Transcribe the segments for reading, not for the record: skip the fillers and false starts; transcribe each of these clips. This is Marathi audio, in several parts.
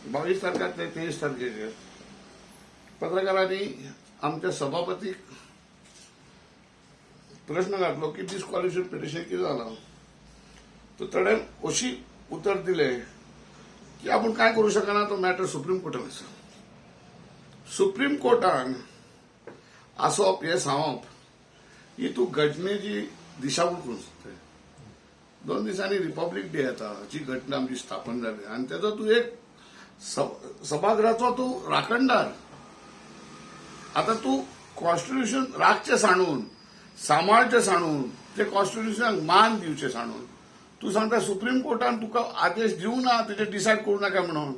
22 तारखेला ते 23 तारखेचे पत्रकारांनी आमच्या सभापती प्रश्न घातलो की डिस्क्वॉलिफिकेशन पिटिशन कितें जालां तर ताणें अशी उतर दिले की आपण काय करू शकना तो मॅटर सुप्रीम कोर्टान आसा. सुप्रीम कोर्टान आसप हे सांगप ही तूं घटनेची दिशाभूल करूंक शकता. 2 दिसांनी रिपब्लीक डे येता, जी घटना आमची स्थापन जाली आनी तेजो तूं एक सभागृहाचो तूं राखणदार. आता तूं कॉन्स्टिट्यूशन राखचें सांडून सांबाळचें सांडून ते कॉन्स्टिट्यूशनाक मान दिवचें सांडून तूं सांगता सुप्रीम कोर्टान तुका आदेश दिवं ना तेजेर डिसायड करूं नाका म्हणून.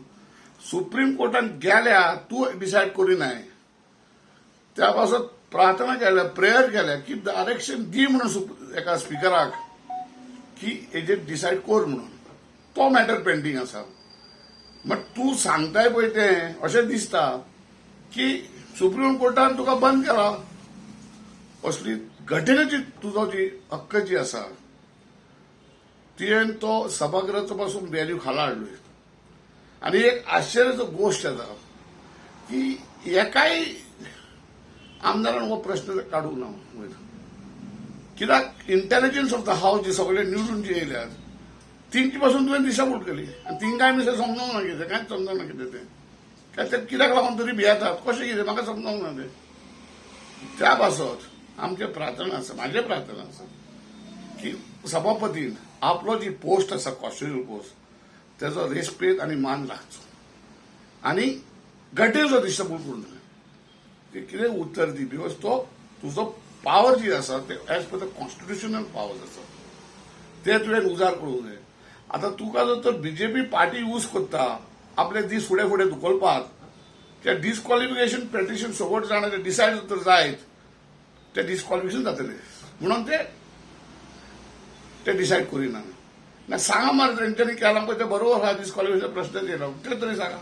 सुप्रीम कोर्टान गेल्या तूं डिसायड करिनाय. त्या पासत प्रार्थना केल्या, प्रेयर केल्या की डायरेक्शन दी म्हणून एका स्पिकराक की हेजेर डिसायड कर म्हणून. तो मॅटर पेंडिंग आसा. मग तूं सांगताय पळय तें अशें दिसता की सुप्रीम कोर्टान तुका बंद केला. असली घटनेची तुजो जी हक्क जी आसा तुवें तो सभागृहाचो पासून व्हॅल्यू खाला हाडलोय. आनी एक आश्चर्याचो गोश्ट येता की एकाय आमदारान हो प्रश्न काडूंक ना वयर. कित्याक इंटेलिजन्स ऑफ द हाऊस जे सगळे निवडून जे येयल्यात तिंची पासून तुवें दिशाभूल केली आनी तिंकाय मिसें समजूंक ना कितें, कांयच समजूंक ना कितें तें. काय ते कित्याक लागून तरी भियेतात कशें कितें म्हाका समजूंक ना तें. त्या पासत आमचे प्रार्थना आसा, म्हाजे प्रार्थना आसा की सभापतीन आपलो जी पोस्ट आसा कॉन्स्टिट्युशनल पोस्ट तेजो रेस्पेद आनी मान राखचो आनी घटनेचो दिशाभूल करूं नये. ते कितें उत्तर दी बिकॉज तो तुजो पावर जी आसा ते as per the constitutional powers आसा ते तुवें उजार करूंक जाय. आता तुका जर तर बीजेपी पार्टी यूज करता आपले दीस फुडें फुडें धुकलपाक त्या डिस्क्वॉलिफिकेशन पिटिशन सगळं जाणारे डिसायड जर जायत ते डिस्क्वॉलिफिकेशन जातले म्हणून ते डिसायड करिना. सांगा मार तेंच्यांनी केला पळय ते बरोबर हा डिस्क्वॉलिफिकेशन प्रश्न केला ते तरी सांगा.